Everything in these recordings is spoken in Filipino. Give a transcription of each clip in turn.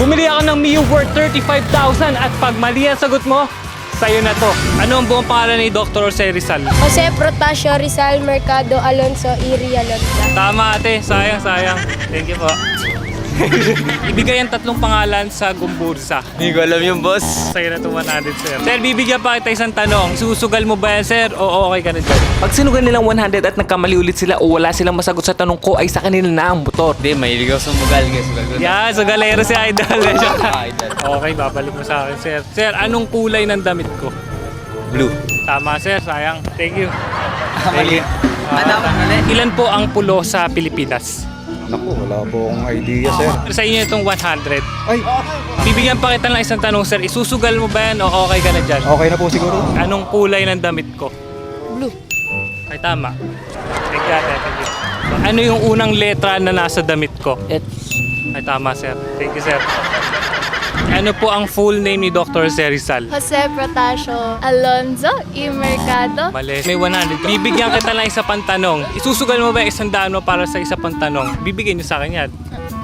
Bumili ako ng Mio worth 35,000 at pag mali ang sagot mo, sa'yo na to. Ano ang buong pangalan ni Dr. Jose Rizal? Jose Protasio Rizal Mercado Alonso Iri Alonso. Tama ate, sayang. Thank you po. Ibigay ang tatlong pangalan sa Gumbursa. Hindi ko alam yung boss. Sa'yo na to 100, sir. Sir, bibigyan pa kita isang tanong. Susugal mo ba yan, sir? O okay ka na dyan? Pag sinugan nilang 100 at nagkamali ulit sila o wala silang masagot sa tanong ko ay sa kanila na ang motor. Hindi, mahilig ako sumugal guys. Yeah, sugalero si Idol. Idol. Okay, babalik mo sa akin, sir. Sir, anong kulay ng damit ko? Blue. Tama, sir. Sayang. Thank you. Mali. Ano? Ilan po ang pulo sa Pilipinas? Naku, wala po akong idea, sir. Sa inyo itong 100. Ay, Bibigyan pa kita ng isang tanong, sir. Isusugal mo ba yan o okay ka na dyan? okay na po siguro. Anong kulay ng damit ko? Blue. Ay, tama. Thank you, ate. Thank you. Ano yung unang letra na nasa damit ko? Ay, tama, sir. Thank you, sir. Ano po ang full name ni Dr. Jose Rizal? Jose Protasio Alonso I Mercado. Mali. May 100. Bibigyan kita ng isa pang tanong. Isusugal mo ba 100 mo para sa isa pang tanong? Bibigyan niyo sa akin yan.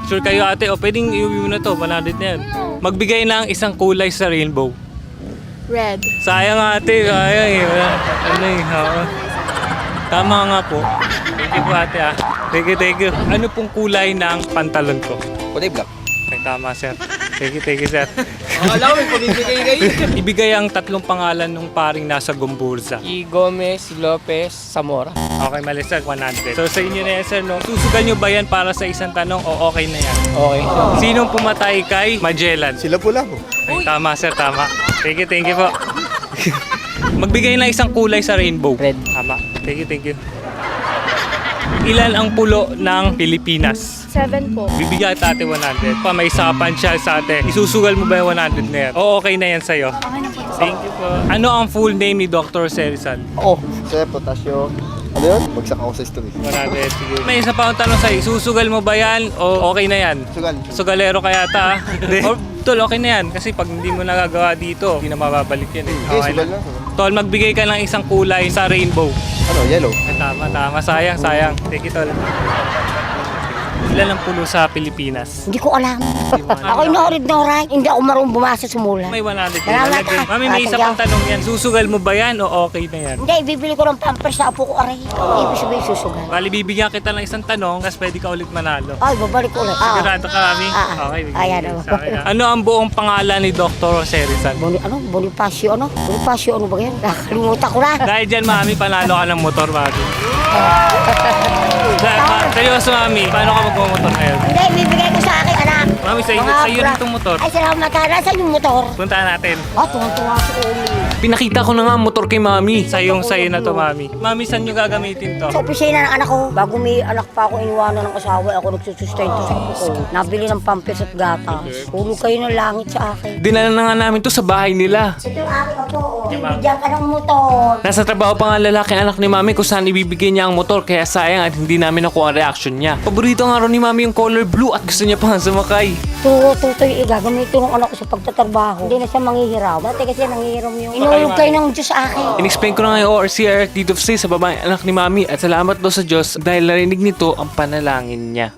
Sure kayo ate, o pwedeng iuwi mo na to, 100 na yan. Magbigay ng isang kulay sa rainbow. Red. Sayang ate, sayang eh. Ano eh, oo. Tama nga po. Thank you po ate ah. Thank you. Ano pong kulay ng pantalon ko? Kulay black. Ay, tama sir. Thank you sir. Alam mo, pabibigay kayo. Ibigay ang tatlong pangalan ng paring nasa Gumbursa. E. Gomez, Lopez, Zamora. Okay, mali sir, 100. So sa inyo na yan sir, no? Susugal nyo ba yan para sa isang tanong o okay na yan? Okay. Sinong pumatay kay Magellan? Sila po lang. Ay, tama sir, tama. Thank you po. Magbigay na isang kulay sa rainbow. Red. Tama. Thank you. Ilan ang pulo ng Pilipinas? 7 po. Bibigyan kita ate 100. Pa may sapan siya sa ate. Isusugal mo ba yung 100 na yan? O okay na yan sa'yo? Okay na po. Thank you po. Ano ang full name ni Dr. Jose Rizal? Jose Protasio. Ano yun? Bagsak ako sa history. 100. Sige. May isa pa akong tanong sa'yo. Isusugal mo ba yan o okay na yan? Sugal. Sugalero kaya ta ah. Or, tol, okay na yan. Kasi pag hindi mo nagagawa dito, hindi na mababalik yan. Okay, sugal na. Tol, magbigay ka ng isang kulay sa rainbow. Ano, yellow. Ay, tama. Sayang. Thank you, tol. Ilan ang pulo sa Pilipinas? Hindi ko alam. Ako inorid na oray. Hindi ako marunong bumasa sumula. May 100 din. Salamat, Lalagay. ah. Mami, may isa pang tanong yan. Susugal mo ba yan o okay na yan? Hindi, ibibili ko ng pampers sa apo ko aray. Ibig sabihin susugal. Bali, bibigyan kita ng isang tanong, tapos pwede ka ulit manalo. Ay, babalik ko ulit. Sigurado ka, Mami? Ah. Okay, Ayan, bigyan oh. sa akin. Ano ang buong pangalan ni Dr. Jose Rizal? Bonifacio ano ba yan? Nakalimutan ko na. Dahil dyan, Mami, panalo ka ng motor, Mami. Seryoso, Mami. Paano ka magmamotor ngayon? Hindi, ibibigay ko sa akin, anak. Mami, sa iyo itong motor. Ay, salamat ka. Nasaan yung motor? Puntahan natin. Tuwang-tuwa si Uli. Pinakita ko na nga ang motor kay mami. Sa'yo na to, Mami. Mami, saan nyo gagamitin to? Sa opisina ng anak ko, bago may anak pa ako iniwanan ng asawa, ako nagsusustento sa apo ko. Nabili ng pampers at gatas. Hulog kayo ng langit sa akin. Dinala na nga namin to sa bahay nila. Ito yung aking apo, bibigyan ka ng motor. Nasa trabaho pa nga lalaki anak ni mami kung saan ibibigay niya ang motor kaya sayang at hindi namin nakuha ang reaction niya. Paborito nga rin ni mami yung color blue at gusto niya pa nga sumakay. Tutoy, gagamitin ng anak ko sa pagtatrabaho. Hindi na siya manghihirap. Dati kasi nanghihiram yung inulog kayo ng Diyos sa akin. In-explain ko na nga yung ORCR dito sa babae anak ni mami at salamat daw sa Diyos dahil narinig nito ang panalangin niya.